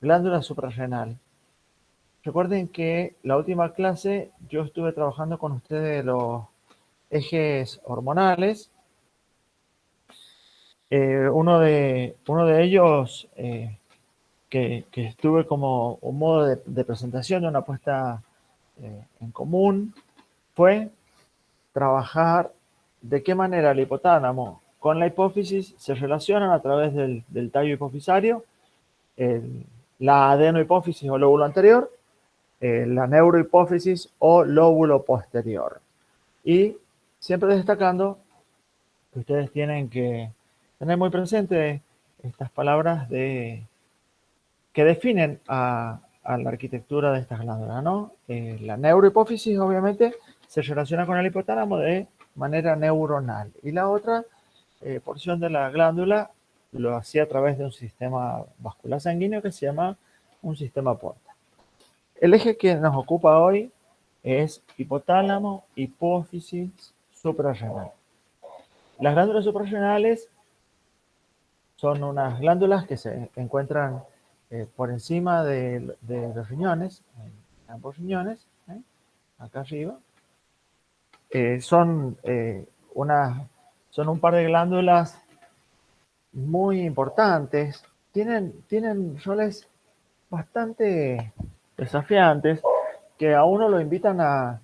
glándula suprarrenal. Recuerden que la última clase yo estuve trabajando con ustedes los ejes hormonales. Uno de ellos que estuve como un modo de presentación, de una puesta en común, fue trabajar de qué manera el hipotálamo con la hipófisis se relacionan a través del tallo hipofisario, el, la adenohipófisis o lóbulo anterior, la neurohipófisis o lóbulo posterior. Y siempre destacando que ustedes tienen que tener muy presente estas palabras que definen a la arquitectura de estas glándulas, ¿no? La neurohipófisis, obviamente, se relaciona con el hipotálamo de manera neuronal. Y la otra porción de la glándula lo hacía a través de un sistema vascular sanguíneo que se llama un sistema porta. El eje que nos ocupa hoy es hipotálamo, hipófisis, suprarrenal. Las glándulas suprarrenales son unas glándulas que se encuentran por encima de los riñones, en ambos riñones, acá arriba. Son un par de glándulas muy importantes. Tienen roles bastante desafiantes que a uno lo invitan a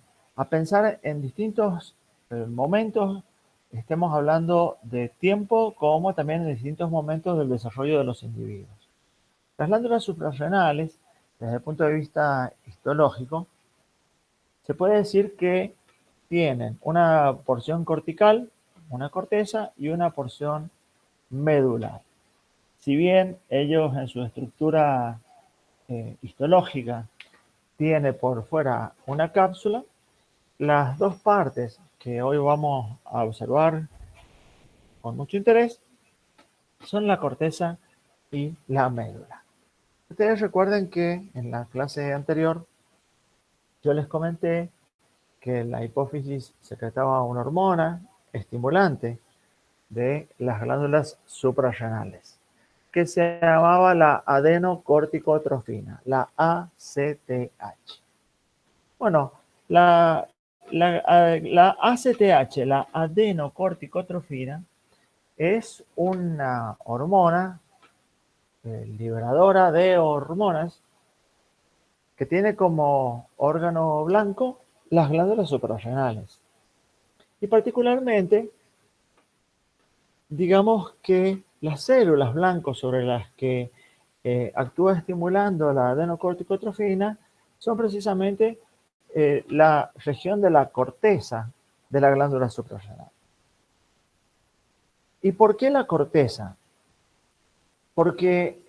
pensar en distintos momentos, estemos hablando de tiempo como también en distintos momentos del desarrollo de los individuos. Las glándulas suprarrenales, desde el punto de vista histológico, se puede decir que tienen una porción cortical, una corteza y una porción medular. Si bien ellos en su estructura histológica tiene por fuera una cápsula, las dos partes que hoy vamos a observar con mucho interés son la corteza y la médula. Ustedes recuerden que en la clase anterior yo les comenté que la hipófisis secretaba una hormona estimulante de las glándulas suprarrenales, que se llamaba la adenocorticotrofina, la ACTH. Bueno, la ACTH, la adenocorticotrofina, es una hormona liberadora de hormonas que tiene como órgano blanco las glándulas suprarrenales. Y particularmente, digamos que las células blancas sobre las que actúa estimulando la adenocorticotrofina son precisamente la región de la corteza de la glándula suprarrenal. ¿Y por qué la corteza? Porque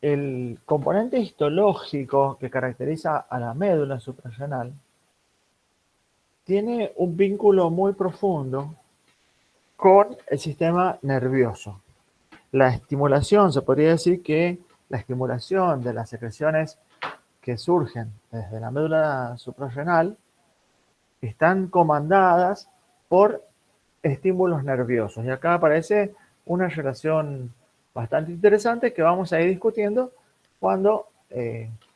el componente histológico que caracteriza a la médula suprarrenal tiene un vínculo muy profundo con el sistema nervioso. La estimulación, se podría decir que la estimulación de las secreciones que surgen desde la médula suprarrenal están comandadas por estímulos nerviosos. Y acá aparece una relación bastante interesante que vamos a ir discutiendo cuando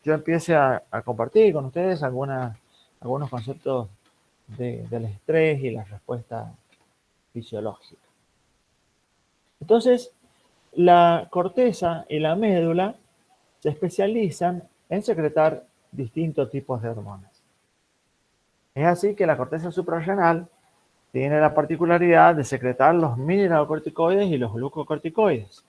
yo empiece a compartir con ustedes algunos conceptos del estrés y la respuesta fisiológica. Entonces, la corteza y la médula se especializan en secretar distintos tipos de hormonas. Es así que la corteza suprarrenal tiene la particularidad de secretar los mineralocorticoides y los glucocorticoides.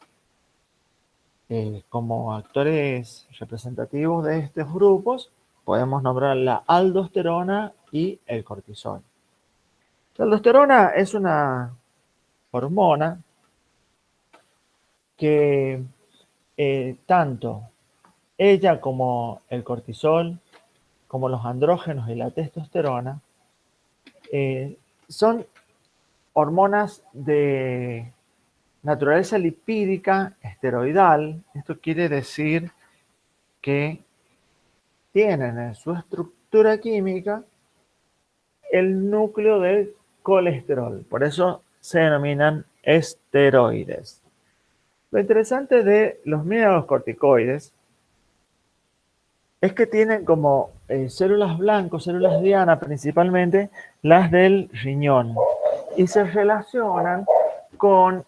Como actores representativos de estos grupos, podemos nombrar la aldosterona y el cortisol. La aldosterona es una hormona que tanto ella como el cortisol, como los andrógenos y la testosterona, son hormonas de naturaleza lipídica esteroidal. Esto quiere decir que tienen en su estructura química el núcleo del colesterol. Por eso se denominan esteroides. Lo interesante de los mineralocorticoides es que tienen como células blancas, células diana, principalmente las del riñón, y se relacionan con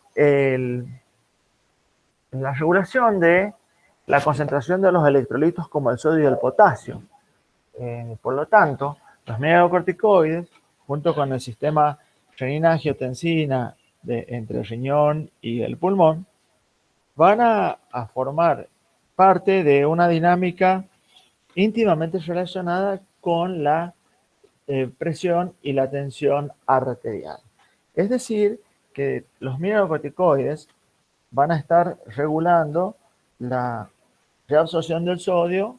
la regulación de la concentración de los electrolitos como el sodio y el potasio. Por lo tanto, los mineralocorticoides, junto con el sistema renina-angiotensina entre el riñón y el pulmón, van a formar parte de una dinámica íntimamente relacionada con la presión y la tensión arterial. Es decir, que los mineralocorticoides van a estar regulando la reabsorción del sodio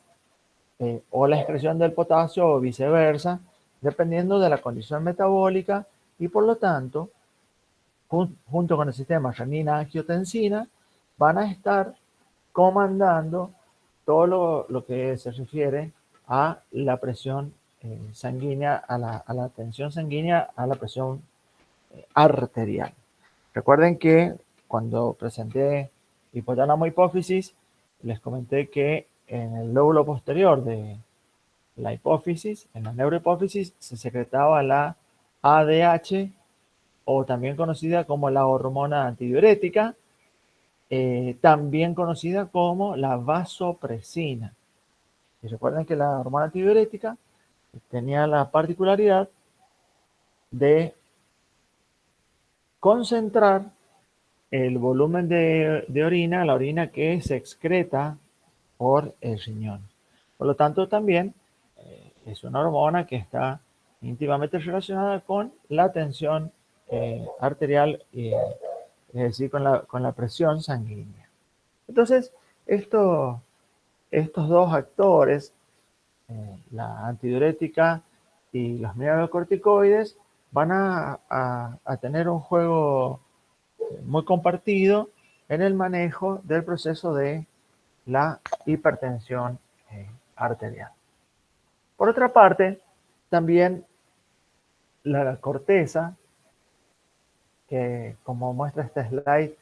o la excreción del potasio o viceversa, dependiendo de la condición metabólica y por lo tanto, junto con el sistema renina-angiotensina, van a estar comandando todo lo que se refiere a la presión sanguínea, a la tensión sanguínea, a la presión arterial. Recuerden que cuando presenté hipotálamo hipófisis, les comenté que en el lóbulo posterior de la hipófisis, en la neurohipófisis, se secretaba la ADH, o también conocida como la hormona antidiurética, también conocida como la vasopresina. Y recuerden que la hormona antidiurética tenía la particularidad de concentrar el volumen de orina, la orina que se excreta por el riñón. Por lo tanto, también es una hormona que está íntimamente relacionada con la tensión arterial, es decir, con la presión sanguínea. Entonces, estos dos actores, la antidiurética y los mineralocorticoides, van a tener un juego muy compartido en el manejo del proceso de la hipertensión arterial. Por otra parte, también la corteza, que como muestra este slide,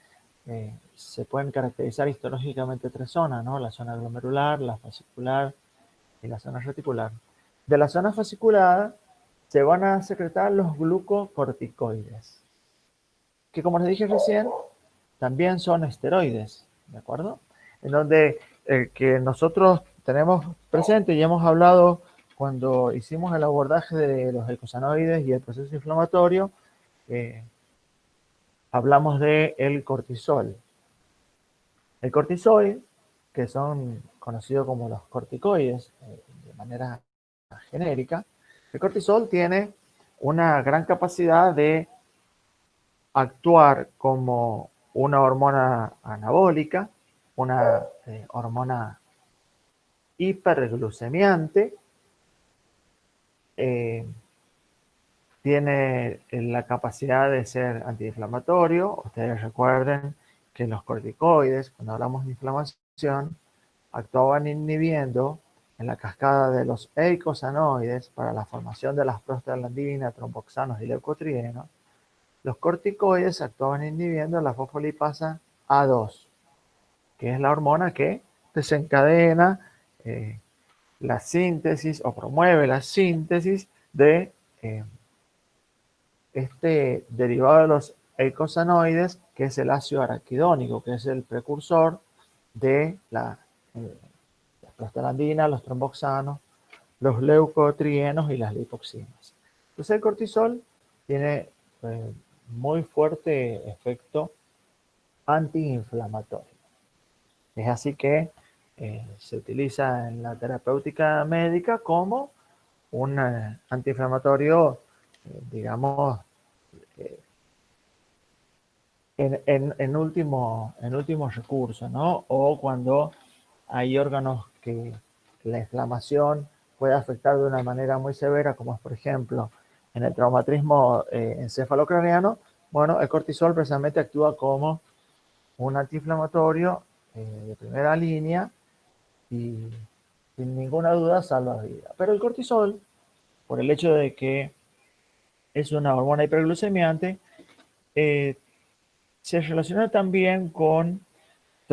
se pueden caracterizar histológicamente tres zonas, ¿no? La zona glomerular, la fascicular y la zona reticular. De la zona fascicular se van a secretar los glucocorticoides, que como les dije recién, también son esteroides, ¿de acuerdo? En donde que nosotros tenemos presente y hemos hablado cuando hicimos el abordaje de los eicosanoides y el proceso inflamatorio, hablamos de el cortisol. El cortisol, que son conocidos como los corticoides de manera genérica, el cortisol tiene una gran capacidad de actuar como una hormona anabólica, una hormona hiperglucemiante, tiene la capacidad de ser antiinflamatorio. Ustedes recuerden que los corticoides, cuando hablamos de inflamación, actuaban inhibiendo en la cascada de los eicosanoides para la formación de las prostaglandinas, tromboxanos y leucotrienos. Los corticoides actuaban inhibiendo la fosfolipasa A2, que es la hormona que desencadena la síntesis o promueve la síntesis de este derivado de los eicosanoides, que es el ácido araquidónico, que es el precursor de las prostaglandinas, los tromboxanos, los leucotrienos y las lipoxinas. Entonces el cortisol tiene muy fuerte efecto antiinflamatorio. Es así que se utiliza en la terapéutica médica como un antiinflamatorio, digamos, en último recurso, ¿no? O cuando hay órganos que la inflamación puede afectar de una manera muy severa, como es, por ejemplo, en el traumatismo encefalocraniano. Bueno, el cortisol precisamente actúa como un antiinflamatorio de primera línea y sin ninguna duda salva vida. Pero el cortisol, por el hecho de que es una hormona hiperglucemiante, se relaciona también con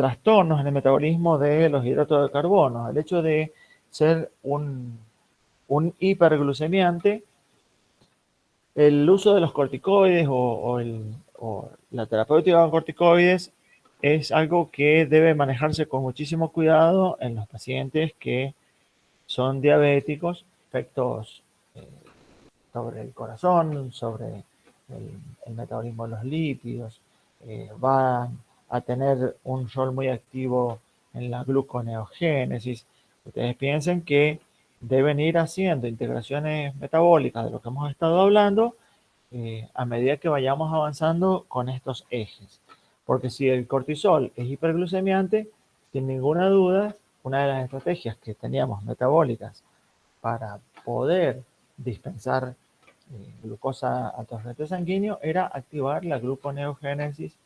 trastornos en el metabolismo de los hidratos de carbono. El hecho de ser un hiperglucemiante, el uso de los corticoides o la terapéutica con corticoides es algo que debe manejarse con muchísimo cuidado en los pacientes que son diabéticos, efectos sobre el corazón, sobre el metabolismo de los lípidos, va a tener un rol muy activo en la gluconeogénesis. Ustedes piensen que deben ir haciendo integraciones metabólicas de lo que hemos estado hablando a medida que vayamos avanzando con estos ejes. Porque si el cortisol es hiperglucemiante, sin ninguna duda, una de las estrategias que teníamos metabólicas para poder dispensar glucosa a torrente sanguíneo era activar la gluconeogénesis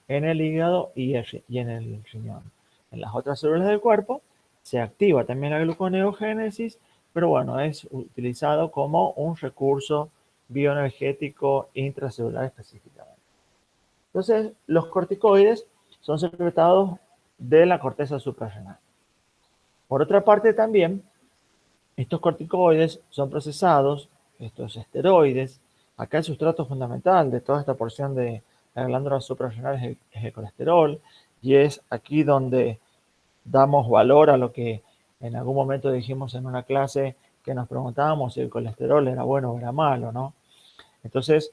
en el hígado y en el riñón. En las otras células del cuerpo se activa también la gluconeogénesis, pero bueno, es utilizado como un recurso bioenergético intracelular específicamente. Entonces, los corticoides son secretados de la corteza suprarrenal. Por otra parte, también estos corticoides son procesados, estos esteroides. Acá el sustrato fundamental de toda esta porción de la glándula suprarrenal es el colesterol, y es aquí donde damos valor a lo que en algún momento dijimos en una clase que nos preguntábamos si el colesterol era bueno o era malo, ¿no? Entonces,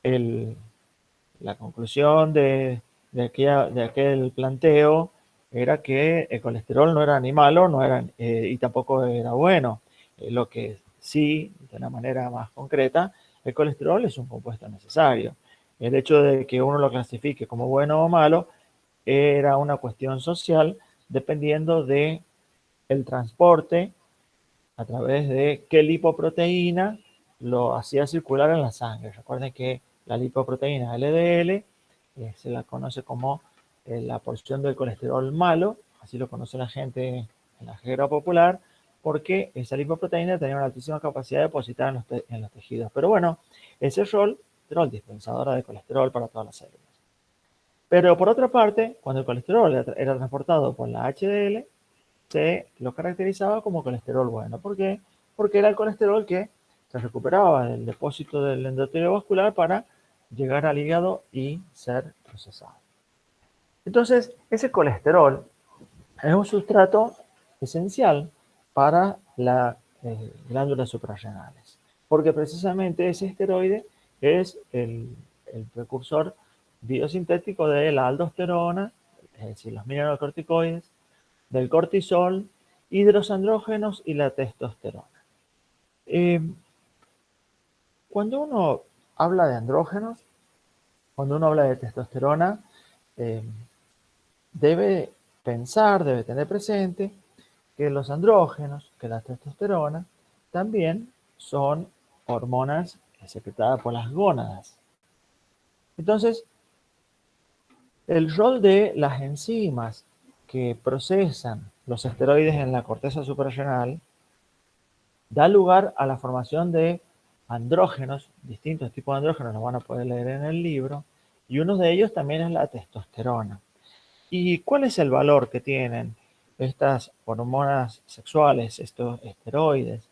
la conclusión de aquel planteo era que el colesterol no era ni malo y tampoco era bueno. Lo que sí, de una manera más concreta, el colesterol es un compuesto necesario. El hecho de que uno lo clasifique como bueno o malo era una cuestión social dependiendo de el transporte a través de qué lipoproteína lo hacía circular en la sangre. Recuerden que la lipoproteína LDL se la conoce como la porción del colesterol malo, así lo conoce la gente en la jerga popular, porque esa lipoproteína tenía una altísima capacidad de depositar en los tejidos. Pero bueno, ese rol dispensadora de colesterol para todas las células. Pero por otra parte, cuando el colesterol era transportado por la HDL, se lo caracterizaba como colesterol bueno. ¿Por qué? Porque era el colesterol que se recuperaba del depósito del endotelio vascular para llegar al hígado y ser procesado. Entonces, ese colesterol es un sustrato esencial para las glándulas suprarrenales, porque precisamente ese esteroide es el precursor biosintético de la aldosterona, es decir, los mineralocorticoides, del cortisol y de los andrógenos y la testosterona. Eh, Cuando uno habla de andrógenos, cuando uno habla de testosterona, eh, debe pensar, debe tener presente que los andrógenos, que la testosterona, también son hormonas secretadas por las gónadas. Entonces, el rol de las enzimas que procesan los esteroides en la corteza suprarrenal da lugar a la formación de andrógenos, distintos tipos de andrógenos, los van a poder leer en el libro, y uno de ellos también es la testosterona. ¿Y cuál es el valor que tienen estas hormonas sexuales, estos esteroides,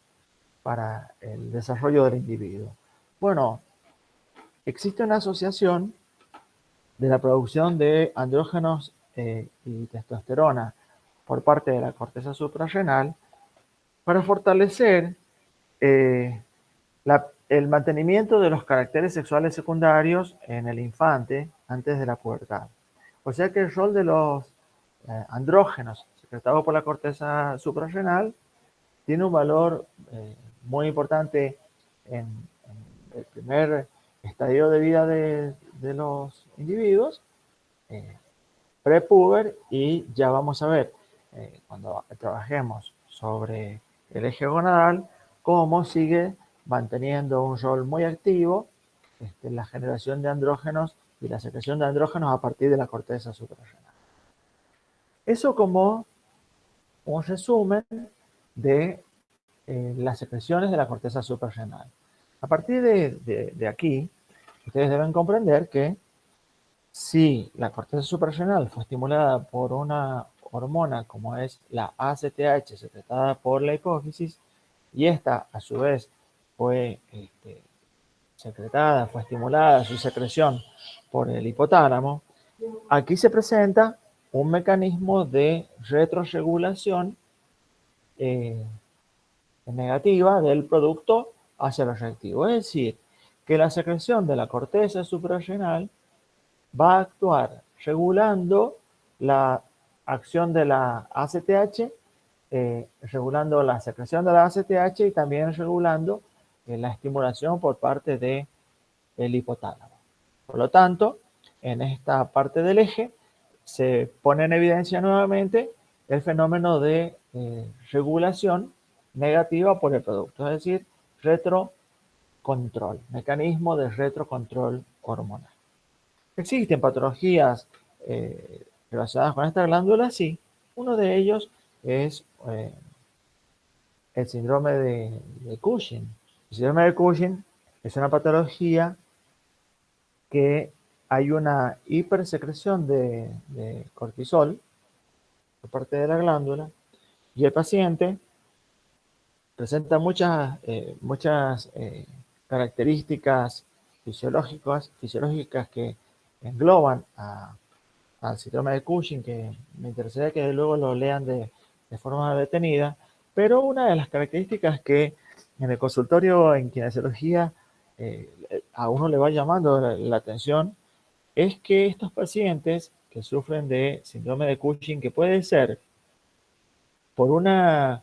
para el desarrollo del individuo? Bueno, existe una asociación de la producción de andrógenos y testosterona por parte de la corteza suprarrenal para fortalecer eh, el mantenimiento de los caracteres sexuales secundarios en el infante antes de la pubertad. O sea que el rol de los andrógenos secretados por la corteza suprarrenal tiene un valor muy importante en el primer estadio de vida de los individuos, prepuber, y ya vamos a ver cuando trabajemos sobre el eje gonadal cómo sigue manteniendo un rol muy activo la generación de andrógenos y la secreción de andrógenos a partir de la corteza suprarrenal. Eso como un resumen de las secreciones de la corteza suprarrenal. A partir de aquí, ustedes deben comprender que Si la corteza suprarrenal fue estimulada por una hormona como es la ACTH secretada por la hipófisis, y esta a su vez fue secretada, fue estimulada su secreción por el hipotálamo, aquí se presenta un mecanismo de retroregulación eh, negativa del producto hacia lo reactivo. Es decir, que la secreción de la corteza suprarrenal va a actuar regulando la acción de la ACTH, regulando la secreción de la ACTH y también regulando la estimulación por parte del hipotálamo. Por lo tanto, en esta parte del eje se pone en evidencia nuevamente el fenómeno de regulación negativa por el producto, es decir, retrocontrol, mecanismo de retrocontrol hormonal. ¿Existen patologías relacionadas con esta glándula? Sí. Uno de ellos es el síndrome de Cushing. El síndrome de Cushing es una patología que hay una hipersecreción de cortisol por parte de la glándula y el paciente presenta muchas características fisiológicas que engloban al síndrome de Cushing, que me interesaría que luego lo lean de forma detenida, pero una de las características que en el consultorio en kinesiología a uno le va llamando la atención es que estos pacientes que sufren de síndrome de Cushing, que puede ser por una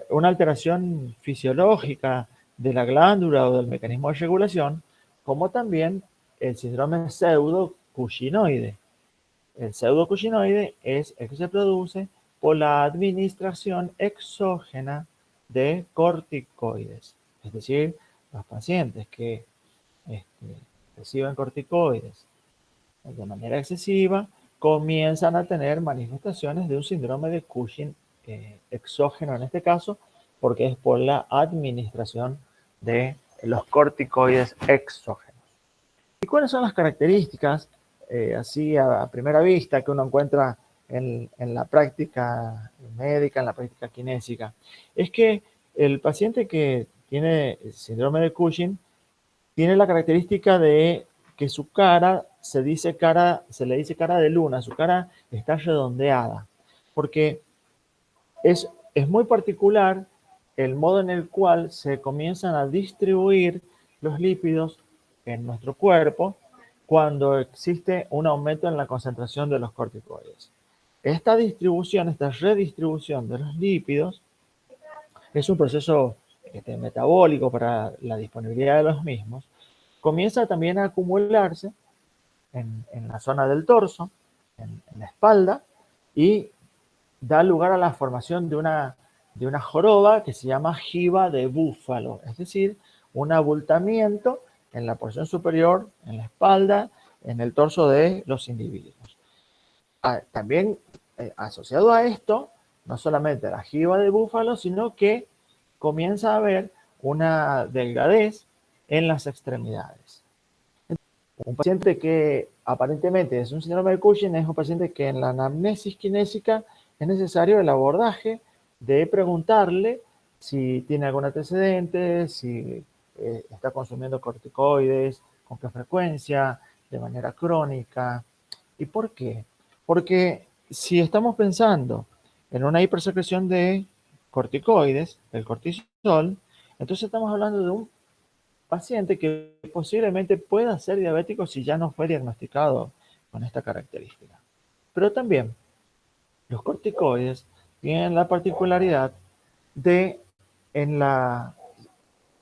alteración fisiológica de la glándula o del mecanismo de regulación, como también el síndrome pseudo-cushinoide. El pseudocushinoide es el que se produce por la administración exógena de corticoides. Es decir, los pacientes que reciben corticoides de manera excesiva comienzan a tener manifestaciones de un síndrome de Cushing exógeno en este caso, porque es por la administración de los corticoides exógenos. ¿Y cuáles son las características, así a primera vista, que uno encuentra en la práctica médica, en la práctica kinésica? Es que el paciente que tiene síndrome de Cushing tiene la característica de que su cara se le dice cara de luna, su cara está redondeada, porque es muy particular el modo en el cual se comienzan a distribuir los lípidos en nuestro cuerpo cuando existe un aumento en la concentración de los corticoides. Esta distribución, esta redistribución de los lípidos es un proceso metabólico para la disponibilidad de los mismos. Comienza también a acumularse en la zona del torso, en la espalda, y da lugar a la formación de una joroba que se llama jiba de búfalo, es decir, un abultamiento en la porción superior, en la espalda, en el torso de los individuos. También asociado a esto, no solamente la jiba de búfalo, sino que comienza a haber una delgadez en las extremidades. Un paciente que aparentemente es un síndrome de Cushing es un paciente que en la anamnesis kinésica es necesario el abordaje de preguntarle si tiene algún antecedente, si está consumiendo corticoides, con qué frecuencia, de manera crónica. ¿Y por qué? Porque si estamos pensando en una hipersecreción de corticoides, del cortisol, entonces estamos hablando de un paciente que posiblemente pueda ser diabético si ya no fue diagnosticado con esta característica. Pero también los corticoides tienen la particularidad de, en la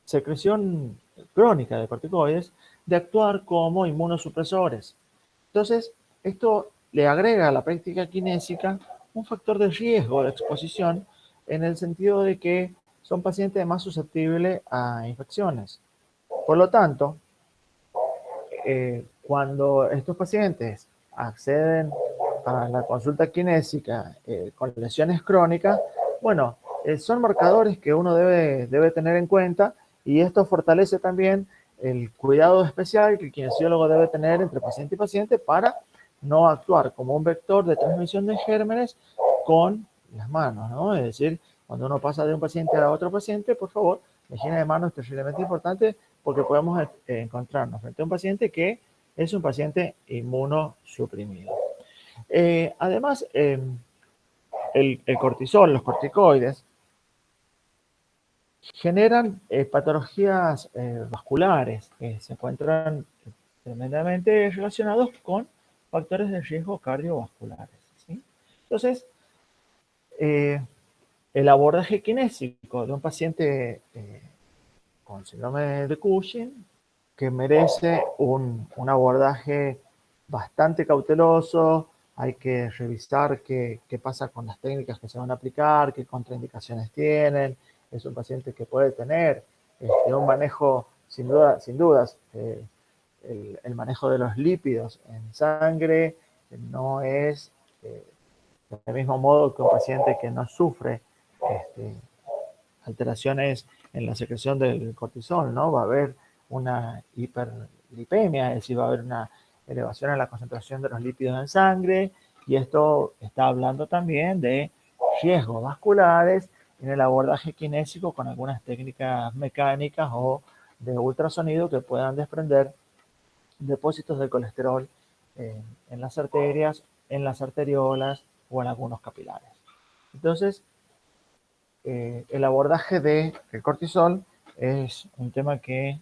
secreción crónica de corticoides, de actuar como inmunosupresores. Entonces, esto le agrega a la práctica kinésica un factor de riesgo de exposición en el sentido de que son pacientes más susceptibles a infecciones. Por lo tanto, cuando estos pacientes acceden a la consulta kinésica con lesiones crónicas, bueno, son marcadores que uno debe tener en cuenta y esto fortalece también el cuidado especial que el kinesiólogo debe tener entre paciente y paciente para no actuar como un vector de transmisión de gérmenes con las manos, ¿no? Es decir, cuando uno pasa de un paciente a otro paciente, por favor, la higiene de manos es terriblemente importante porque podemos encontrarnos frente a un paciente que es un paciente inmunosuprimido. Además, el cortisol, los corticoides, generan patologías vasculares que se encuentran tremendamente relacionados con factores de riesgo cardiovasculares, ¿sí? Entonces, el abordaje kinésico de un paciente con síndrome de Cushing, que merece un abordaje bastante cauteloso, hay que revisar qué pasa con las técnicas que se van a aplicar, qué contraindicaciones tienen. Es un paciente que puede tener un manejo, sin dudas, el manejo de los lípidos en sangre no es del mismo modo que un paciente que no sufre este, alteraciones en la secreción del cortisol, ¿no? Va a haber una hiperlipemia, es decir, va a haber una elevación en la concentración de los lípidos en sangre, y esto está hablando también de riesgos vasculares en el abordaje kinésico con algunas técnicas mecánicas o de ultrasonido que puedan desprender depósitos de colesterol en las arterias, en las arteriolas o en algunos capilares. Entonces, el abordaje del cortisol es un tema que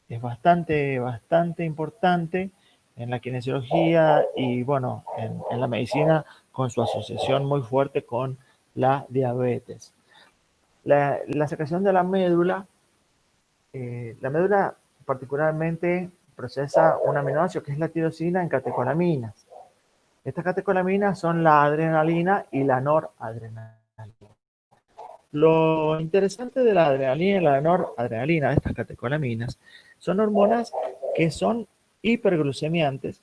es bastante importante en la kinesiología y, bueno, en la medicina, con su asociación muy fuerte con la diabetes. La secreción de la médula particularmente procesa un aminoácido que es la tirosina en catecolaminas. Estas catecolaminas son la adrenalina y la noradrenalina. Lo interesante de la adrenalina y la noradrenalina, de estas catecolaminas, son hormonas que son hiperglucemiantes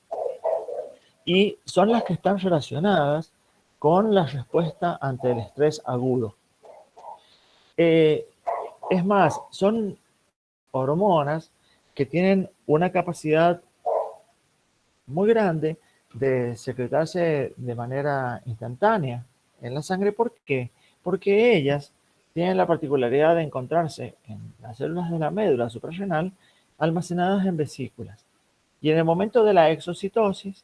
y son las que están relacionadas con la respuesta ante el estrés agudo. Es más, son hormonas que tienen una capacidad muy grande de secretarse de manera instantánea en la sangre. ¿Por qué? Porque ellas tienen la particularidad de encontrarse en las células de la médula suprarrenal almacenadas en vesículas. Y en el momento de la exocitosis,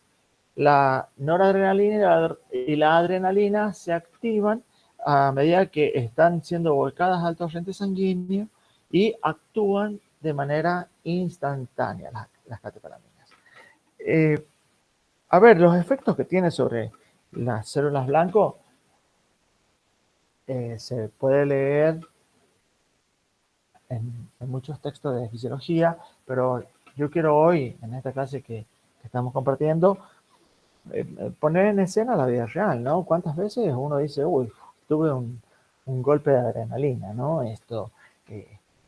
la noradrenalina y la adrenalina se activan a medida que están siendo volcadas al torrente sanguíneo y actúan de manera instantánea las catecolaminas. A ver, los efectos que tiene sobre las células blanco se puede leer en muchos textos de fisiología, pero yo quiero hoy, en esta clase que estamos compartiendo, poner en escena la vida real, ¿no? ¿Cuántas veces uno dice, uy, tuve un golpe de adrenalina, ¿no? Esto,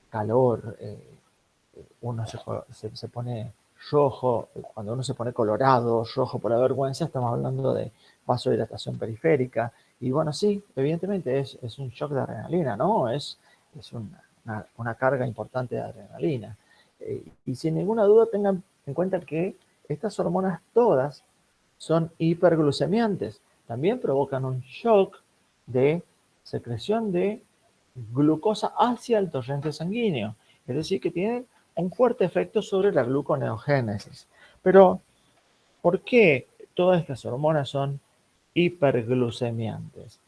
calor, uno se pone rojo, cuando uno se pone colorado, rojo por la vergüenza, estamos hablando de vasodilatación periférica. Y bueno, sí, evidentemente es un shock de adrenalina, ¿no? Es una carga importante de adrenalina. Y sin ninguna duda tengan en cuenta que estas hormonas todas son hiperglucemiantes. También provocan un shock de secreción de glucosa hacia el torrente sanguíneo. Es decir, que tienen un fuerte efecto sobre la gluconeogénesis. Pero, ¿por qué todas estas hormonas son hiperglucemiantes?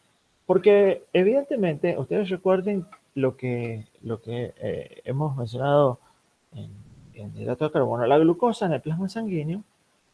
Porque evidentemente, ustedes recuerden lo que hemos mencionado en hidrato de carbono. La glucosa en el plasma sanguíneo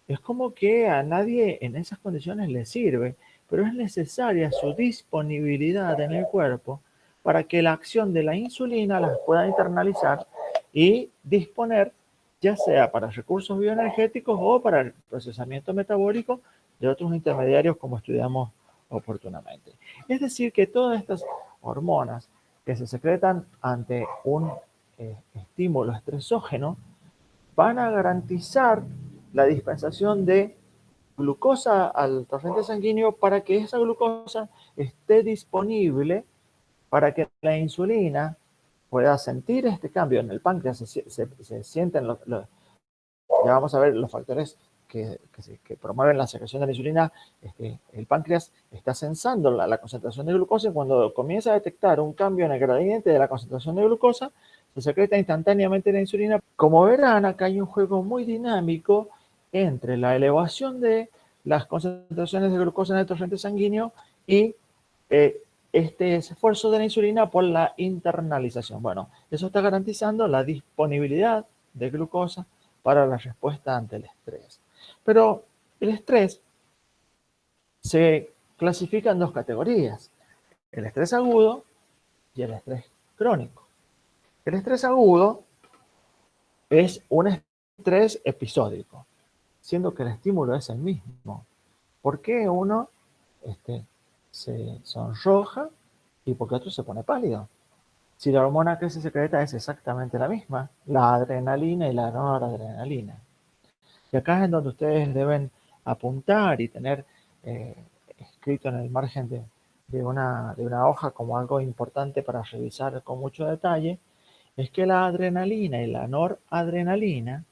es como que a nadie en esas condiciones le sirve, pero es necesaria su disponibilidad en el cuerpo para que la acción de la insulina las pueda internalizar y disponer, ya sea para recursos bioenergéticos o para el procesamiento metabólico de otros intermediarios, como estudiamos oportunamente. Es decir, que todas estas hormonas que se secretan ante un estímulo estresógeno van a garantizar la dispensación de glucosa al torrente sanguíneo para que esa glucosa esté disponible para que la insulina pueda sentir este cambio en el páncreas, se sienten ya vamos a ver los factores que promueven la secreción de la insulina. El páncreas está sensando la concentración de glucosa, y cuando comienza a detectar un cambio en el gradiente de la concentración de glucosa, se secreta instantáneamente la insulina. Como verán, acá hay un juego muy dinámico entre la elevación de las concentraciones de glucosa en el torrente sanguíneo y este esfuerzo de la insulina por la internalización. Bueno, eso está garantizando la disponibilidad de glucosa para la respuesta ante el estrés. Pero el estrés se clasifica en dos categorías: el estrés agudo y el estrés crónico. El estrés agudo es un estrés episódico, siendo que el estímulo es el mismo. ¿Por qué uno se sonroja y por qué otro se pone pálido? Si la hormona que se secreta es exactamente la misma, la adrenalina y la noradrenalina. Y acá es en donde ustedes deben apuntar y tener escrito en el margen de una hoja como algo importante para revisar con mucho detalle, es que la adrenalina y la noradrenalina,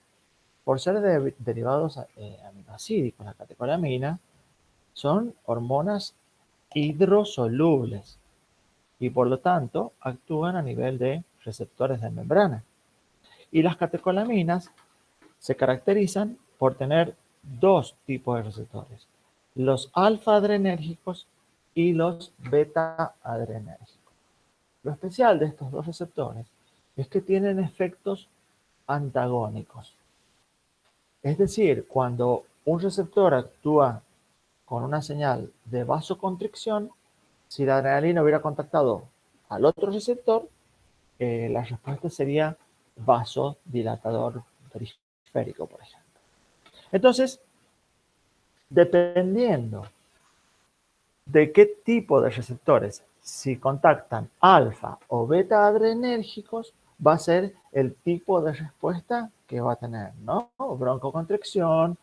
por ser derivados aminoácidos, la catecolamina, son hormonas hidrosolubles y por lo tanto actúan a nivel de receptores de membrana. Y las catecolaminas se caracterizan por tener dos tipos de receptores: los alfa-adrenérgicos y los beta-adrenérgicos. Lo especial de estos dos receptores es que tienen efectos antagónicos. Es decir, cuando un receptor actúa con una señal de vasoconstricción, si la adrenalina hubiera contactado al otro receptor, la respuesta sería vasodilatador periférico, por ejemplo. Entonces, dependiendo de qué tipo de receptores, si contactan alfa o beta adrenérgicos, va a ser el tipo de respuesta que va a tener, ¿no? Broncoconstricción,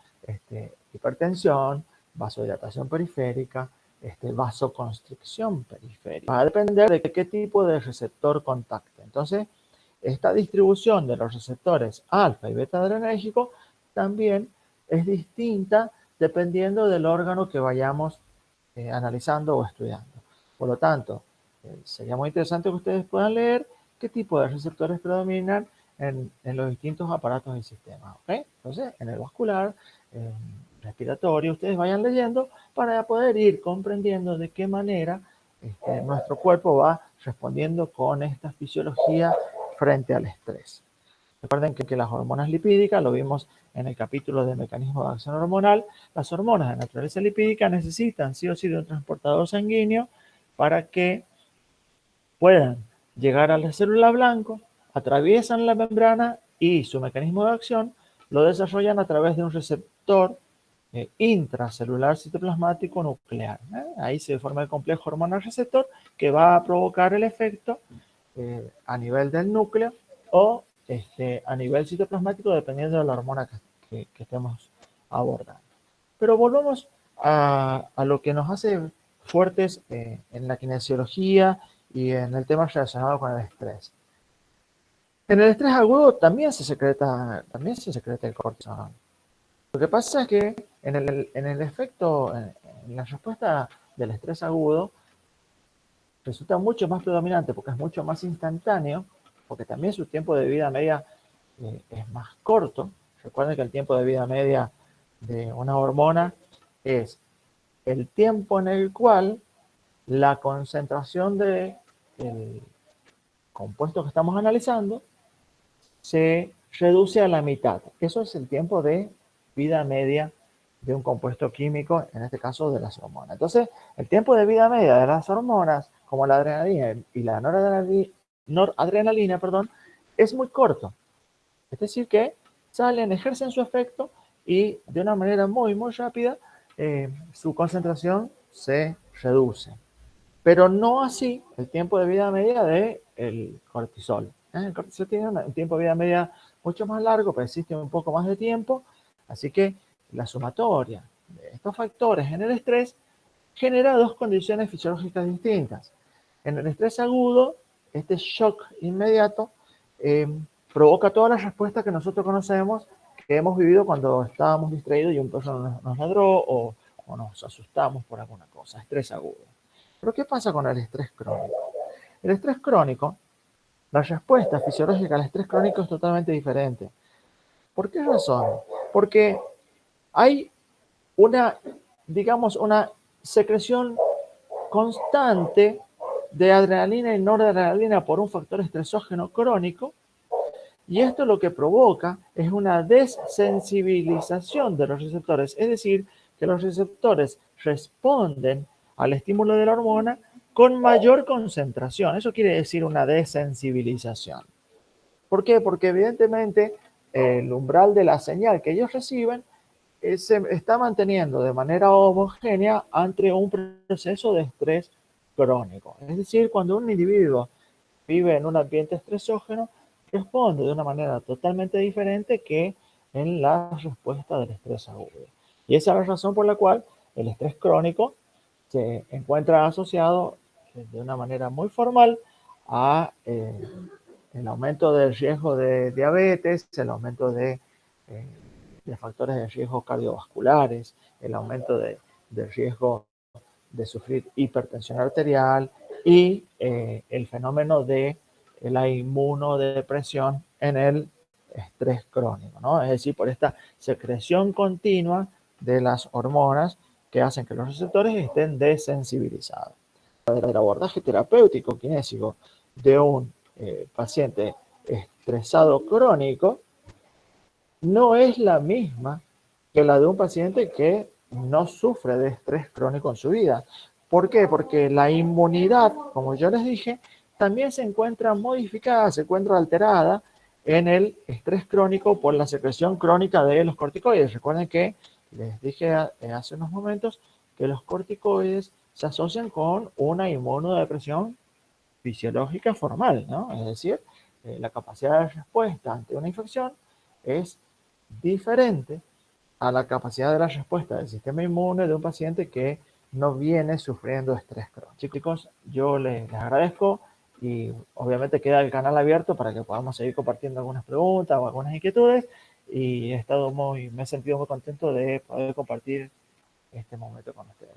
hipertensión, vasodilatación periférica, vasoconstricción periférica. Va a depender de qué tipo de receptor contacte. Entonces, esta distribución de los receptores alfa y beta adrenérgicos también es distinta dependiendo del órgano que vayamos analizando o estudiando. Por lo tanto, sería muy interesante que ustedes puedan leer qué tipo de receptores predominan en los distintos aparatos del sistema. ¿Okay? Entonces, en el vascular, respiratorio, ustedes vayan leyendo para poder ir comprendiendo de qué manera nuestro cuerpo va respondiendo con esta fisiología frente al estrés. Recuerden que las hormonas lipídicas, lo vimos en el capítulo de mecanismo de acción hormonal, las hormonas de naturaleza lipídica necesitan sí o sí de un transportador sanguíneo para que puedan llegar a la célula blanco, atraviesan la membrana y su mecanismo de acción lo desarrollan a través de un receptor intracelular citoplasmático nuclear. Ahí se forma el complejo hormonal receptor que va a provocar el efecto a nivel del núcleo o a nivel citoplasmático, dependiendo de la hormona que estemos abordando. Pero volvamos a lo que nos hace fuertes en la kinesiología y en el tema relacionado con el estrés. En el estrés agudo también se secreta el cortisol. Lo que pasa es que en el efecto, en la respuesta del estrés agudo, resulta mucho más predominante porque es mucho más instantáneo, porque también su tiempo de vida media es más corto. Recuerden que el tiempo de vida media de una hormona es el tiempo en el cual la concentración del compuesto que estamos analizando se reduce a la mitad. Eso es el tiempo de vida media de un compuesto químico, en este caso de las hormonas. Entonces, el tiempo de vida media de las hormonas, como la adrenalina y la noradrenalina, es muy corto. Es decir, que salen, ejercen su efecto y de una manera muy, muy rápida su concentración se reduce. Pero no así el tiempo de vida media del cortisol. El cortisol tiene un tiempo de vida media mucho más largo, pero existe un poco más de tiempo. Así que la sumatoria de estos factores en el estrés genera dos condiciones fisiológicas distintas. En el estrés agudo, este shock inmediato provoca todas las respuestas que nosotros conocemos, que hemos vivido cuando estábamos distraídos y un perro nos ladró o nos asustamos por alguna cosa, estrés agudo. Pero ¿qué pasa con el estrés crónico? El estrés crónico, la respuesta fisiológica al estrés crónico es totalmente diferente. ¿Por qué razón? Porque hay digamos, una secreción constante de adrenalina y noradrenalina por un factor estresógeno crónico, y esto lo que provoca es una desensibilización de los receptores, es decir, que los receptores responden al estímulo de la hormona con mayor concentración. Eso quiere decir una desensibilización. ¿Por qué? Porque evidentemente el umbral de la señal que ellos reciben se está manteniendo de manera homogénea ante un proceso de estrés crónico. Es decir, cuando un individuo vive en un ambiente estresógeno, responde de una manera totalmente diferente que en la respuesta del estrés agudo. Y esa es la razón por la cual el estrés crónico se encuentra asociado de una manera muy formal a el aumento del riesgo de diabetes, el aumento de factores de riesgo cardiovasculares, el aumento del riesgo de sufrir hipertensión arterial y el fenómeno de la inmunodepresión en el estrés crónico, ¿no? Es decir, por esta secreción continua de las hormonas que hacen que los receptores estén desensibilizados. El abordaje terapéutico kinésico de un paciente estresado crónico no es la misma que la de un paciente que no sufre de estrés crónico en su vida. ¿Por qué? Porque la inmunidad, como yo les dije, también se encuentra modificada, se encuentra alterada en el estrés crónico por la secreción crónica de los corticoides. Recuerden que les dije hace unos momentos que los corticoides se asocian con una inmunodepresión fisiológica formal, ¿no? Es decir, la capacidad de respuesta ante una infección es diferente a la capacidad de la respuesta del sistema inmune de un paciente que no viene sufriendo estrés crónico. Chicos, yo les agradezco y obviamente queda el canal abierto para que podamos seguir compartiendo algunas preguntas o algunas inquietudes, y me he sentido muy contento de poder compartir este momento con ustedes.